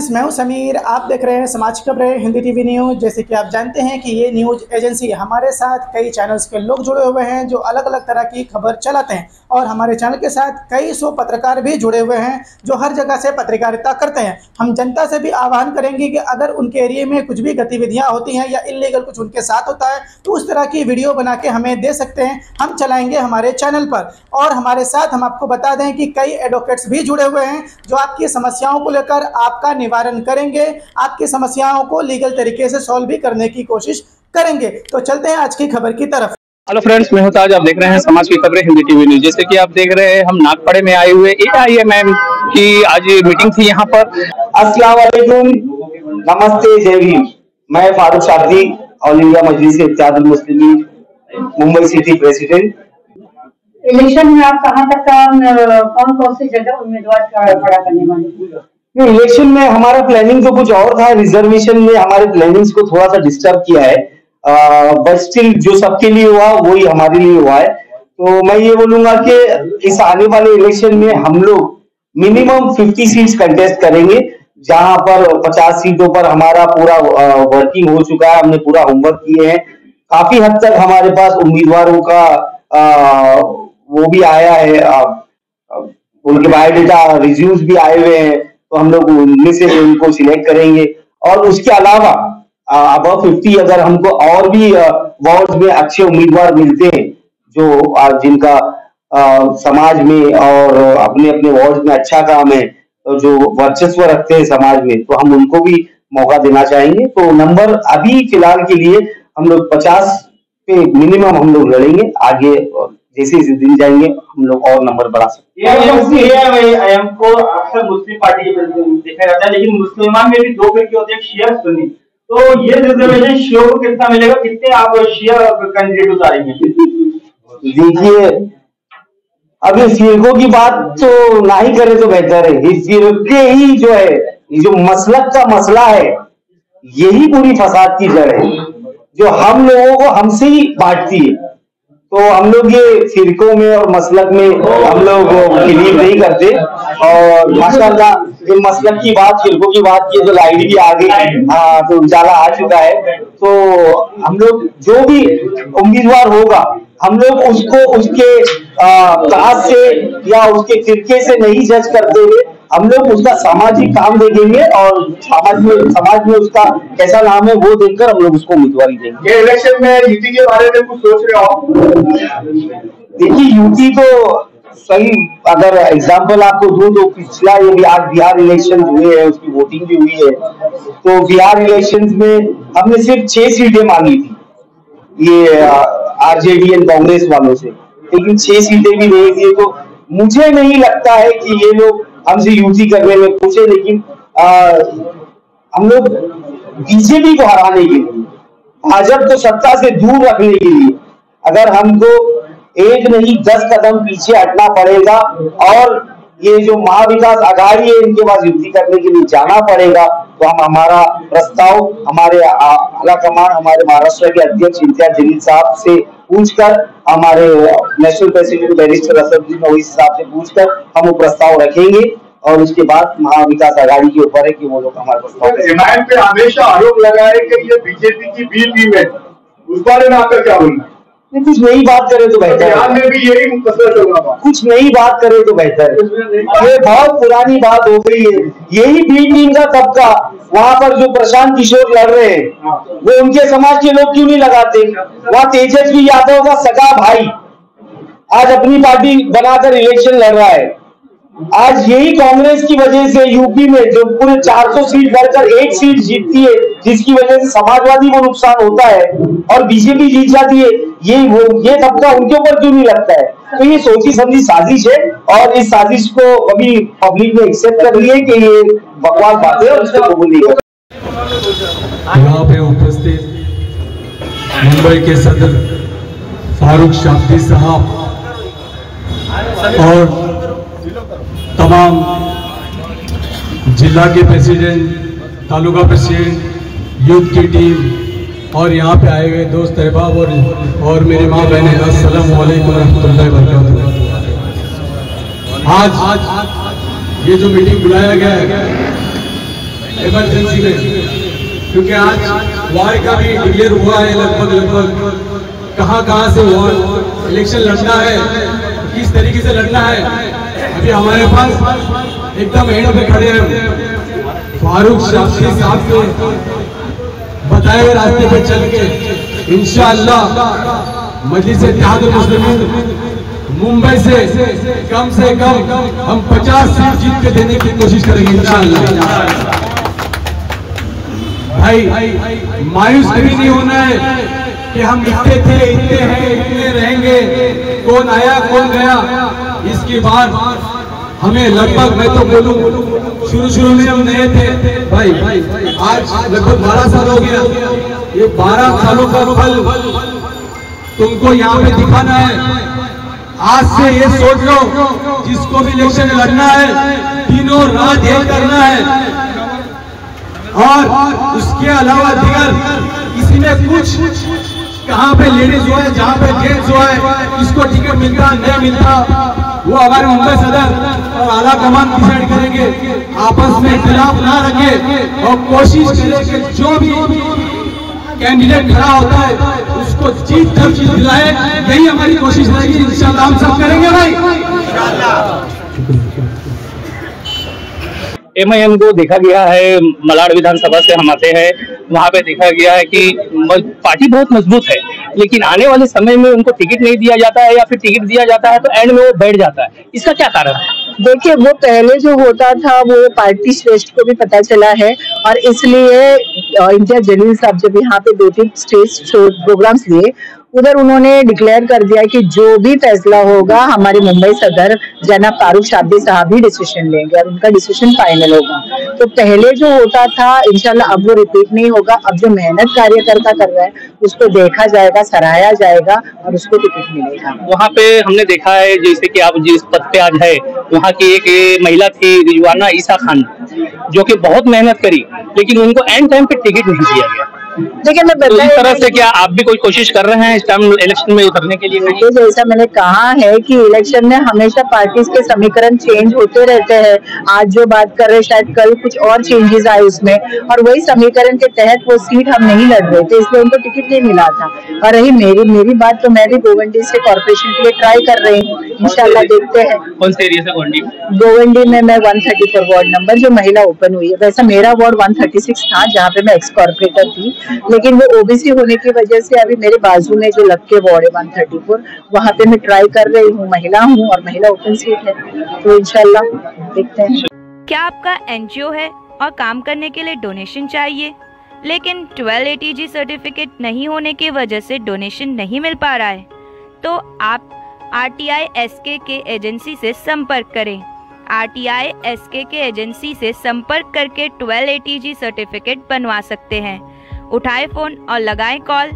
Friends, मैं हूं समीर। आप देख रहे हैं समाज की खबरें हिंदी टीवी न्यूज़। जैसे कि आप जानते हैं कि ये न्यूज़ एजेंसी हमारे साथ कई चैनल्स के लोग जुड़े हुए हैं जो अलग अलग तरह की खबर चलाते हैं, और हमारे चैनल के साथ कई सौ पत्रकार भी जुड़े हुए हैं जो हर जगह से पत्रकारिता करते हैं। हम जनता से भी आह्वान करेंगे कि अगर उनके एरिया में कुछ भी गतिविधियाँ होती हैं या इलीगल कुछ उनके साथ होता है तो उस तरह की वीडियो बना के हमें दे सकते हैं, हम चलाएंगे हमारे चैनल पर। और हमारे साथ हम आपको बता दें कि कई एडवोकेट्स भी जुड़े हुए हैं जो आपकी समस्याओं को लेकर आपका निवारण करेंगे, आपकी समस्याओं को लीगल तरीके से सॉल्व भी करने की कोशिश करेंगे। तो चलते हैं आज की खबर की तरफ। हेलो फ्रेंड्स, मैं हूं ताज। आप देख रहे हैं समाज की खबरें हिंदी टीवी न्यूज़। जैसे कि आप देख रहे हैं, हम नागपाड़े में आए हुए AIMM की आज मीटिंग थी यहाँ पर। अस्सलाम वालेकुम, नमस्ते, जय भीम। मैं फारूक शाब्दी, ऑल इंडिया मजलिस Ittehadul Muslimeen Mumbai city president. Election में आप कहाँ तक का कौन कौन सी जगह उम्मीदवार खड़ा करने वाले? इलेक्शन में हमारा प्लानिंग तो कुछ और था। रिजर्वेशन ने हमारे प्लानिंग्स को थोड़ा सा डिस्टर्ब किया है, बट स्टिल जो सबके लिए हुआ वही हमारे लिए हुआ है। तो मैं ये बोलूंगा कि इस आने वाले इलेक्शन में हम लोग मिनिमम 50 सीट्स कंटेस्ट करेंगे, जहां पर 50 सीटों पर हमारा पूरा वर्किंग हो चुका है। हमने पूरा होमवर्क किए हैं। काफी हद तक हमारे पास उम्मीदवारों का वो भी आया है, उनके बायोडेटा रिज्यूम्स भी आए हुए हैं, तो हम लोग उनमें से उनको सिलेक्ट करेंगे। और उसके अलावा अबव 50 अगर हमको और भी वार्ड्स में अच्छे उम्मीदवार मिलते हैं जो जिनका समाज में और अपने अपने वार्ड में अच्छा काम है, तो जो वर्चस्व रखते हैं समाज में, तो हम उनको भी मौका देना चाहेंगे। तो नंबर अभी फिलहाल के लिए हम लोग 50 पे मिनिमम हम लोग लड़ेंगे। आगे जैसे जैसे दिन जाएंगे हम लोग और नंबर बढ़ा सकते AIM को अक्सर मुस्लिम पार्टी के देखा जाता है, लेकिन मुसलमान में भी 2 फिरके होते हैं, शिया सुन्नी। तो ये रिजर्वेशन शिया को कितना मिलेगा, कितने आप शिया कैंडिडेट उतारेंगे? देखिए, अभी फिरकों की बात तो ना ही करे तो बेहतर है। ये फिरके ही जो है, ये जो मसलक का मसला है, यही पूरी फसाद की जड़ है, जो हम लोगों को हमसे ही बांटती है। तो हम लोग ये फिरकों में और मसलक में हम लोग बिलीव नहीं करते। और माशाल्लाह ये मसलक की बात, फिरकों की बात की तो लाइट भी आ गई, तो उजाला आ चुका है। तो हम लोग जो भी उम्मीदवार होगा, हम लोग उसको उसके कास्ट से या उसके फिरके से नहीं जज करते हुए हम लोग उसका सामाजिक काम देखेंगे और समाज में उसका कैसा नाम है वो देखकर हम लोग उसको उम्मीदवारी देंगे। ये इलेक्शन में यूटी के बारे में कुछ सोच रहे हो? देखिए, यूटी तो सही, अगर एग्जांपल आपको दूं तो पिछला ये बिहार इलेक्शन हुए हैं, उसकी वोटिंग भी हुई है। तो बिहार इलेक्शन में हमने सिर्फ 6 सीटें मांगी थी, ये आरजेडी एंड कांग्रेस वालों से, लेकिन 6 सीटें भी नहीं थी। तो मुझे नहीं लगता है कि ये लोग हमसे यूटी करने में पूछे, लेकिन हम लोग बीजेपी को हराने के लिए, भाजपा को सत्ता से दूर रखने के लिए अगर हमको 1 नहीं 10 कदम पीछे हटना पड़ेगा और ये जो महाविकास आघाड़ी है इनके पास युक्ति करने के लिए जाना पड़ेगा, तो हम हमारा प्रस्ताव हमारे आला कमान, हमारे महाराष्ट्र के अध्यक्ष इम्तियाज जलील साहब से पूछकर, हमारे national president barrister Asaduddin Owaisi साहब से पूछकर हम वो प्रस्ताव रखेंगे। और उसके बाद महाविकास आघाड़ी के ऊपर है कि वो लोग हमारे प्रस्ताव। एमआईएम पे हमेशा आरोप लगा है कि ये बीजेपी की बी टीम है, उस बारे में आपका क्या बोलना है? कुछ नई बात करे तो बेहतर है। में भी यही मसला चल रहा था, कुछ नई बात करे तो बेहतर है। ये बहुत पुरानी बात हो गई है। यही बी टीम का तबका, वहाँ पर जो प्रशांत किशोर लड़ रहे हैं, वो उनके समाज के लोग क्यों नहीं लगाते? वहाँ तेजस्वी यादव का सगा भाई आज अपनी पार्टी बनाकर इलेक्शन लड़ रहा है। आज यही कांग्रेस की वजह से यूपी में जो पूरे 400 सीट लड़कर 1 सीट जीतती है, जिसकी वजह से समाजवादी को नुकसान होता है और बीजेपी जीत जाती है, ये तबका उनके ऊपर क्यों नहीं लगता है? तो ये सोची समझी साजिश है, और इस साजिश को अभी पब्लिक ने एक्सेप्ट कर लिया कि ये बकवास बातें और उसको कबूल नहीं करते। यहाँ पे उपस्थित मुंबई के सदर फारूक शाब्दी साहब और तमाम जिला के प्रेसिडेंट, तालुका प्रेसिडेंट, यूथ की टीम और यहाँ पे आए हुए दोस्त अहबाब और मेरी माँ बहनें, अस्सलाम वालेकुम रहमतुल्लाहि व बरकातहू। आज ये जो मीटिंग बुलाया गया है, इमरजेंसी में, क्योंकि आज वार का भी डिक्लेयर हुआ है लगभग कहाँ से वार इलेक्शन लड़ना है, किस तरीके से लड़ना है। अभी हमारे पास एकदम एंड पे खड़े हैं फारूक शाब्दी साहब के बताए हुए रास्ते पे चल के इंशाअल्लाह मजलिस इत्तेहादुल मुस्लिमीन मुंबई से कम हम 50 सीट जीत के देने की कोशिश करेंगे इंशाअल्लाह। भाई मायूस कभी नहीं होना है कि हम इतने थे, इतने हैं, इतने रहेंगे, कौन आया कौन गया। इसके बाद हमें लगभग, मैं तो बोलूं शुरू में हम नए थे भाई, आज लगभग 12 साल हो गया। ये 12 सालों का फल तुमको यहाँ पे दिखाना है। आज से ये सोच लो, जिसको भी इलेक्शन लड़ना है दिनों रात ये करना है, और उसके अलावा दिगर किसी में कुछ कहाँ पे लेडीज हुआ है, जहाँ पे जेंट्स हुआ है, इसको टिकट मिलता नहीं मिलता, वो हमारे मुंबई सदर और आला कमान डिसाइड करेंगे। आपस में इख्तिलाफ ना रखे और कोशिश करें कि जो भी कैंडिडेट खड़ा होता है उसको जीत दर जीत दिलाए। यही हमारी कोशिश रहेगी, इंशाल्लाह हम सब करेंगे भाई। MIM को देखा गया है, मलाड विधानसभा से हम आते हैं, वहाँ पे देखा गया है कि पार्टी बहुत मजबूत है, लेकिन आने वाले समय में उनको टिकट नहीं दिया जाता है, या फिर टिकट दिया जाता है तो एंड में वो बैठ जाता है। इसका क्या कारण है? देखिए, वो पहले जो होता था वो पार्टी श्रेष्ठ को भी पता चला है, और इसलिए इम्तियाज जलील साहब जब यहाँ पे 2-3 स्टेज शो प्रोग्राम्स लिए, उधर उन्होंने डिक्लेयर कर दिया कि जो भी फैसला होगा हमारे मुंबई सदर जनाब फारूक शाब्दी साहब ही डिसीजन लेंगे और उनका डिसीजन फाइनल होगा। तो पहले जो होता था इंशाल्लाह अब वो रिपीट नहीं होगा। अब जो मेहनत कार्यकर्ता कर रहा है उसको देखा जाएगा, सराहाया जाएगा और उसको टिकट मिलेगा। वहाँ पे हमने देखा है, जैसे कि आप जिस पद पे आज है, वहाँ की एक महिला थी रिजवाना ईसा खान, जो कि बहुत मेहनत करी, लेकिन उनको एंड टाइम पे टिकट नहीं दिया गया। देखिए, मैं तो इस तरह से क्या आप भी कोई कोशिश कर रहे हैं इस टाइम इलेक्शन में उतरने के लिए? देखिए, जैसा मैंने कहा है कि इलेक्शन में हमेशा पार्टीज के समीकरण चेंज होते रहते हैं। आज जो बात कर रहे हैं शायद कल कुछ और चेंजेस आए उसमें, और वही समीकरण के तहत वो सीट हम नहीं लड़ रहे थे, इसलिए उनको टिकट नहीं मिला था। और रही मेरी बात, तो मैं भी गोवंडी से कॉर्पोरेशन के लिए ट्राई कर रही हूँ, इंशाल्लाह देखते हैं। कौन से एरिया से? गोवंडी में मैं 134 वार्ड नंबर जो महिला ओपन हुई है। वैसा मेरा वार्ड 136 था जहाँ पे मैं एक्स कॉर्पोरेटर थी, लेकिन वो ओबीसी होने की वजह से अभी मेरे बाजू में जो लग के वार्ड है 134, वहाँ पे मैं ट्राई कर रही हूँ। महिला हूँ और महिला ओपन सीट है, तो इंशाल्लाह देखते हैं। क्या आपका NGO है और काम करने के लिए डोनेशन चाहिए, लेकिन 1280G सर्टिफिकेट नहीं होने की वजह से डोनेशन नहीं मिल पा रहा है, तो आप RTI SKK एजेंसी से संपर्क करें। RTI SKK एजेंसी से संपर्क करके 1280G सर्टिफिकेट बनवा सकते हैं। उठाएं फोन और लगाएं कॉल।